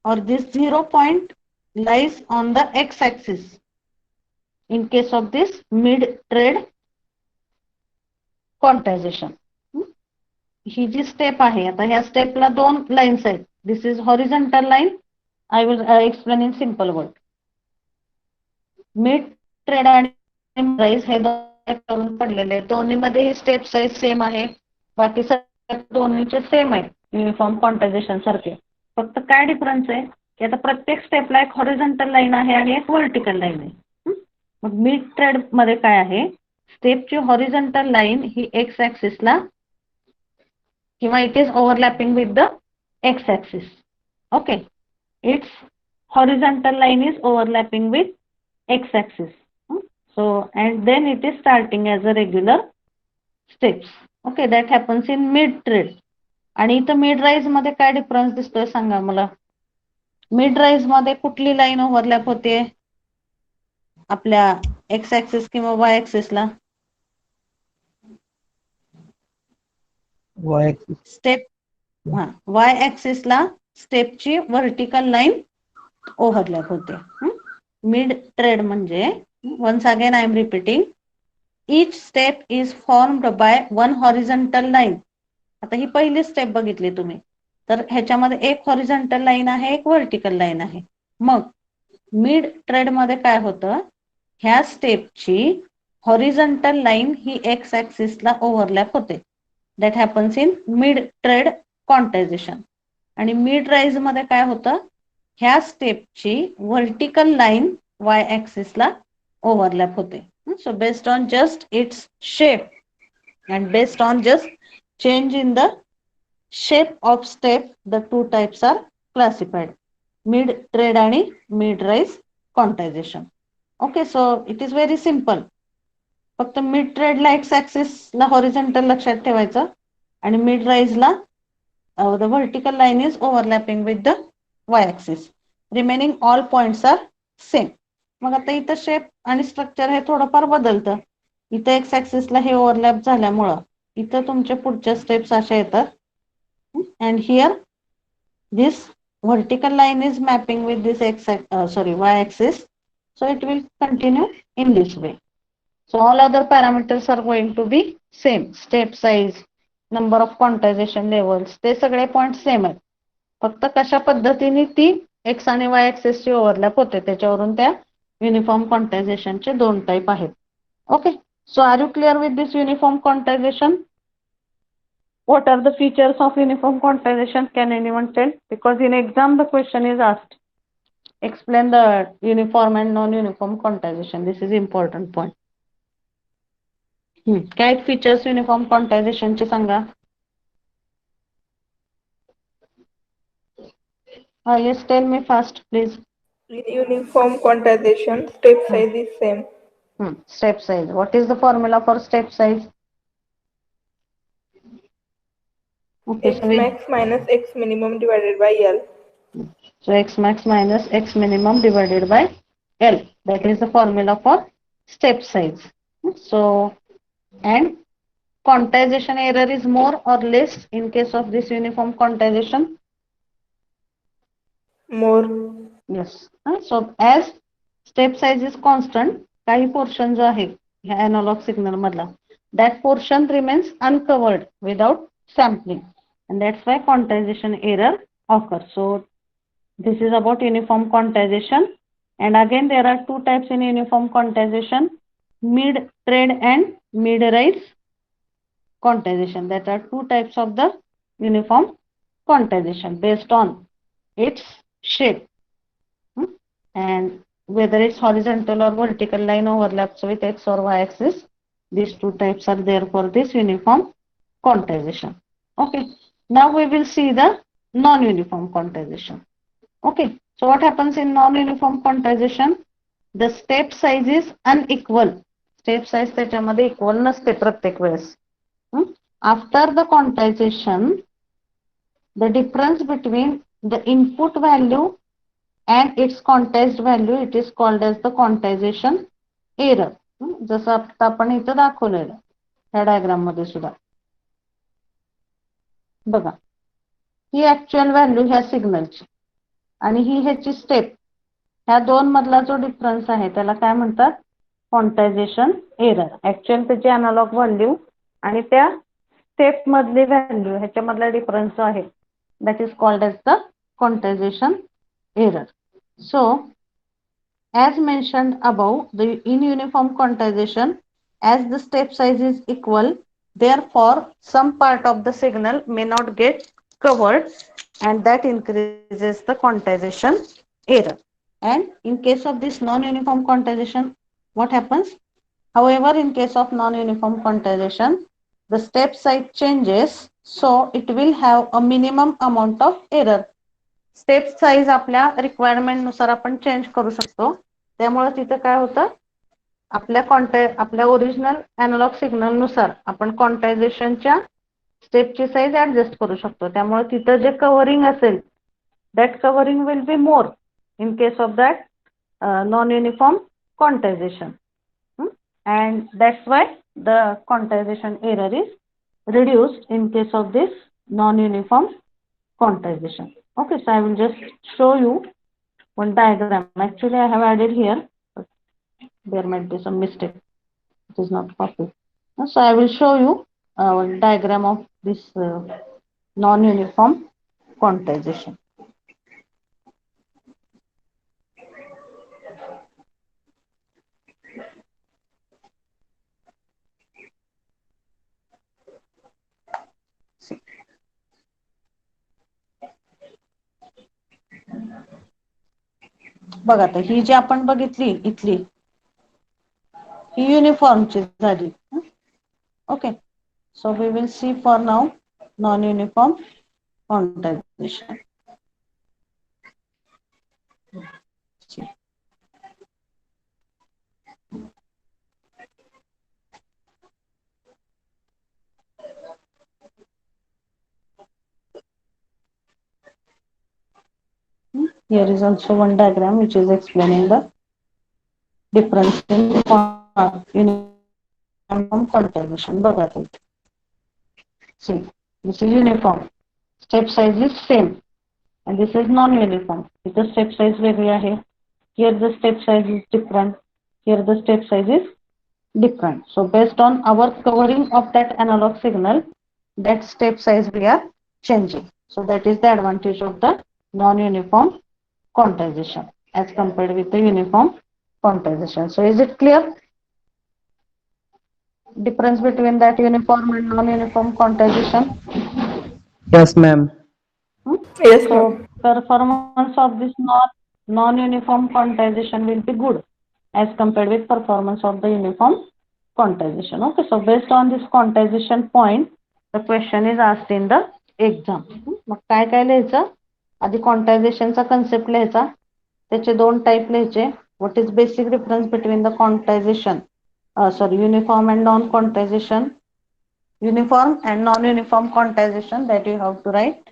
or this 0 point lies on the x-axis in case of this mid-trade quantization. ही जी स्टेप आहे, आता ह्या स्टेपला दोन लाईन्स आहेत. This is horizontal line, I will explain in simple word. Mid trade आणि राईज हे दोन पडलेले आहेत, दोन्हीमध्ये ही स्टेप साईज सेम आहे, बाकी सगळे दोन्हीचे सेम आहे युनिफॉर्म क्वांटायझेशन सारखे. फक्त काय डिफरन्स आहे की आता प्रत्येक स्टेपला एक हॉरिझॉन्टल लाईन आहे आणि एक व्हर्टिकल लाईन आहे. मग मिड ट्रेड मध्ये काय आहे, स्टेपची हॉरिझॉन्टल लाईन ही एक्स ऍक्सिसला किंवा it is overlapping with the X axis. Okay, it's horizontal line is overlapping with x axis. So and then it is starting as a regular steps. Okay, that happens in mid trade. आणि इथं mid rise मध्ये काय difference दिसतोय सांगा मला. Mid rise मध्ये कुठली line overlap होते आपल्या एक्स ऍक्सिस किंवा वाय ऍक्सिसला? Y axis. स्टेप वाय ऍक्सिसला स्टेपची व्हर्टिकल लाईन ओव्हरलॅप होते. मिड ट्रेड म्हणजे, once again I am repeating, each step is formed by one horizontal line. आता ही पहिली स्टेप बघितली तुम्ही, तर ह्याच्यामध्ये एक हॉरिझॉन्टल लाईन आहे, एक व्हर्टिकल लाईन आहे. मग मिड ट्रेड मध्ये काय होतं, ह्या स्टेपची हॉरिझॉन्टल लाईन ही एक्स ऍक्सिसला ओव्हरलॅप होते. That happens in mid trade quantisation. आणि मिड राईज मध्ये काय होतं, ह्या स्टेपची व्हर्टिकल लाईन वाय ऍक्सिसला ओव्हरलॅप होते. So based on just its shape and based on just change in the shape of step, the two types are classified, mid trade आणि mid rise quantization. Okay, so it is very simple. फक्त mid trade ला X axis ला horizontal लक्षात ठेवायचं आणि mid rise ला the vertical line is overlapping with the y axis. Remaining all points are same. मग आता इथं शेप आणि स्ट्रक्चर हे थोडंफार बदलतं. इथं एक्स ऍक्सिसला हे ओव्हरलॅप झाल्यामुळं इथं तुमच्या पुढच्या स्टेप्स अशा येतात. And here this vertical line is mapping with this y axis. So it will continue in this way. So all other parameters are going to be same. Step size, number of quantization levels, ते सगळे point same आहेत. फक्त कशा पद्धतीने ती x आणि वाय axis ची overlap होते त्याच्यावरून त्या युनिफॉर्म क्वांटायझेशनचे दोन टाइप आहेत. Okay, so are you clear with this uniform quantization? What are the features of uniform quantization? Can anyone tell? Because in exam the question is asked. Explain the uniform and non-uniform quantization. This is important point. काय features uniform क्वांटायझेशनचे Sanga. Yes, tell me fast, please. In uniform quantization, step size is same. Step size. What is the formula for step size? Okay, X max minus X minimum divided by L. So X max minus X minimum divided by L. That is the formula for step size. So, and quantization error is more or less in case of this uniform quantization? More. Yes. So as step size is constant, काही portion जो आहे ह्या analog signal मधला, that portion remains uncovered without sampling, and that's why quantization error occurs. So this is about uniform quantization, and again there are two types in uniform quantization: mid trade and mid rise quantization. That are two types of the uniform quantization based on its shape. And whether it's horizontal or vertical line overlaps with x or y axis, these two types are there for this uniform quantization. Okay, now we will see the non-uniform quantization. Okay, so what happens in non-uniform quantization? The step size is unequal. Step size त्याच्यामध्ये equal नसते प्रत्येक वेळेस. After the quantization, the difference between the input value and its quantized value, it is called as the quantization error. जसं आता आपण इथं दाखवलेलं ह्या डायग्राम मध्ये सुद्धा बघा, ही ऍक्च्युअल व्हॅल्यू ह्या सिग्नलची आणि ही ह्याची स्टेप, ह्या दोन मधला जो डिफरन्स आहे त्याला काय म्हणतात? Quantization error. ऍक्च्युअल त्याची अनालॉग व्हॅल्यू आणि त्या स्टेप मधली व्हॅल्यू ह्याच्यामधला डिफरन्स जो आहे, that is called as the quantization error. So, as mentioned above, in uniform quantization, as the step size is equal, therefore some part of the signal may not get covered, and that increases the quantization error. And in case of this non-uniform quantization, what happens? However, in case of non-uniform quantization, the step size changes, so it will have a minimum amount of error. Step size आपल्या requirement नुसार आपण change करू शकतो. त्यामुळे तिथं काय होतं, आपल्या ओरिजिनल अॅनालॉग सिग्नल नुसार आपण क्वांटायझेशनच्या स्टेपची साईज ऍडजस्ट करू शकतो. त्यामुळे तिथं जे कव्हरिंग असेल, that covering will be more in case of that non uniform quantisation. And that's why the quantization error is reduced in case of this non-uniform quantization. Okay, so I will just show you one diagram. Actually, I have added here, but there might be some mistake. It is not copied. So I will show you one diagram of this non-uniform quantization. बघा, आता ही जी आपण बघितली इथली ही युनिफॉर्मची झाली. Okay, so we will see for now non uniform quantization. Here is also one diagram which is explaining the difference in uniform quantization. बघा, see, this is uniform, step size is same, and this is non-uniform. The step size वेगळी आहे. Here the step size is different. Here the step size is different. So based on our covering of that analog signal, that step size we are changing. So that is the advantage of the non-uniform quantization as compared with the uniform quantization. So is it clear? Difference between that uniform and non-uniform quantization? Yes, ma'am. Yes, So ma'am. performance of this non-uniform quantization will be good as compared with performance of the uniform quantization. Okay, so based on this quantization point, the question is asked in the exam. मग काय काय लिहायचं? आधी क्वांटायझेशनचा concept लिहायचा, त्याचे दोन type लिहायचे. What is basic difference between the quantisation, uniform and non-quantization, uniform and non-uniform quantization, that you have to write.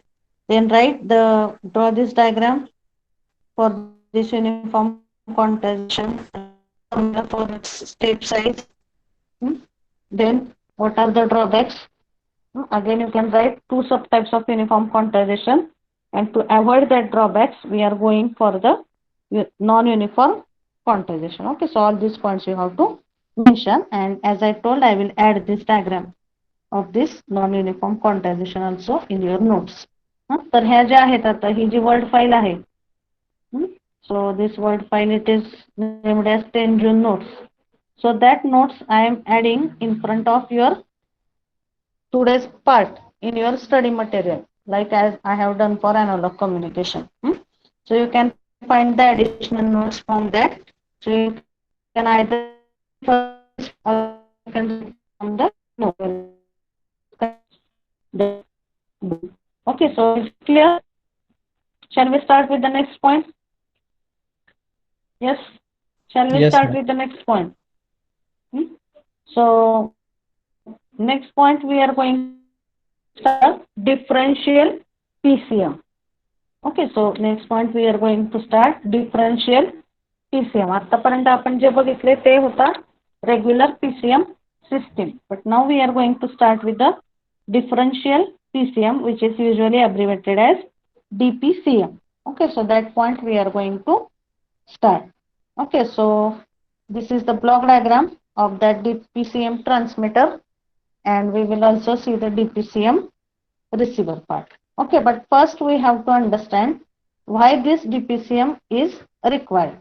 Then draw this diagram for this uniform quantization for its step size. Then what are the drawbacks? Again, you can write two subtypes of uniform quantization, and to avoid that drawbacks, we are going for the non-uniform quantization. Okay, so all these points you have to mention, and as I told, I will add this diagram of this non-uniform quantization also in your notes. तर ह्या ज्या आहेत आता ही जी word file आहे, so this word file, it is named as 10 June notes. So that notes I am adding in front of your today's part in your study material, like as I have done for analog communication. So you can find the additional notes from that. So you can either refer this or you can read from the note. Okay, so is it clear? Shall we start with the next point? Yes. Shall we Yes, start ma'am. with the next point? So next point we are going to start differential PCM. Okay, so next point we are going to start differential PCM. आतापर्यंत आपण जे बघितले ते होता regular PCM system, but now we are going to start with the differential PCM, which is usually abbreviated as DPCM. Okay, so that point we are going to start. Okay, so this is the block diagram of that DPCM transmitter, and we will also see the DPCM receiver part. Okay, but first we have to understand why this DPCM is required.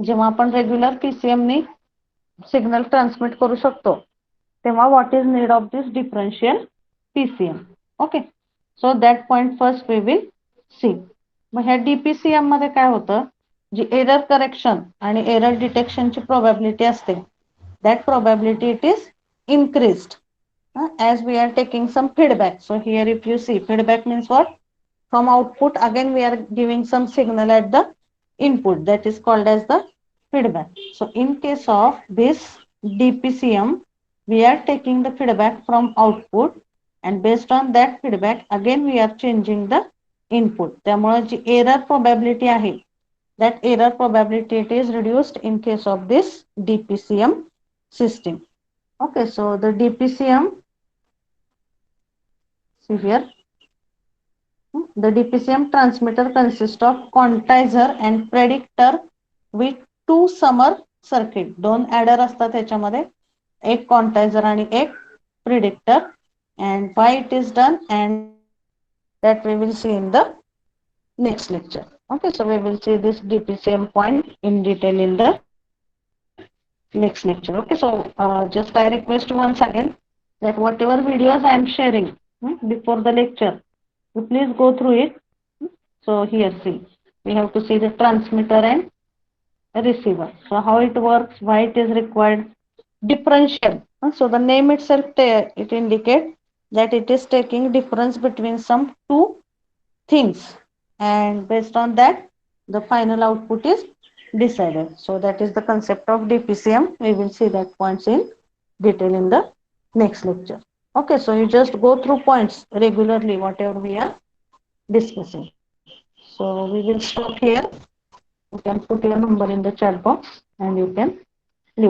जेव्हा आपण regular PCM ने signal transmit करू शकतो तेव्हा what is need of this differential PCM. Okay, so that point first we will see. मग ह्या DPCM मध्ये काय होतं, जी एरर करेक्शन आणि एरर डिटेक्शनची प्रोबॅबिलिटी असते, that probability it is increased as we are taking some feedback. So here if you see, feedback means what? From output again we are giving some signal at the input, that is called as the feedback. So in case of this DPCM, we are taking the feedback from output and based on that feedback again we are changing the input. त्यामुळे जी error probability आहे, that error probability it is reduced in case of this DPCM system. Okay, so the DPCM, see here, the DPCM transmitter consists of quantizer and predictor with two summer circuit. दोन adder असतात त्याच्यामध्ये, एक quantizer आणि एक predictor, and why it is done and that we will see in the next lecture. Okay, so we will see this DPCM point in detail in the next lecture. Okay, so just I request once again that whatever videos I am sharing before the lecture, you please go through it. So here see, we have to see the transmitter and receiver. So how it works, why it is required, differential. So the name itself it indicates that it is taking difference between some two things, and based on that the final output is decided. So that is the concept of DPCM. We will see that points in detail in the next lecture. Okay, so you just go through points regularly whatever we are discussing. So we will stop here. You can put your number in the chat box and you can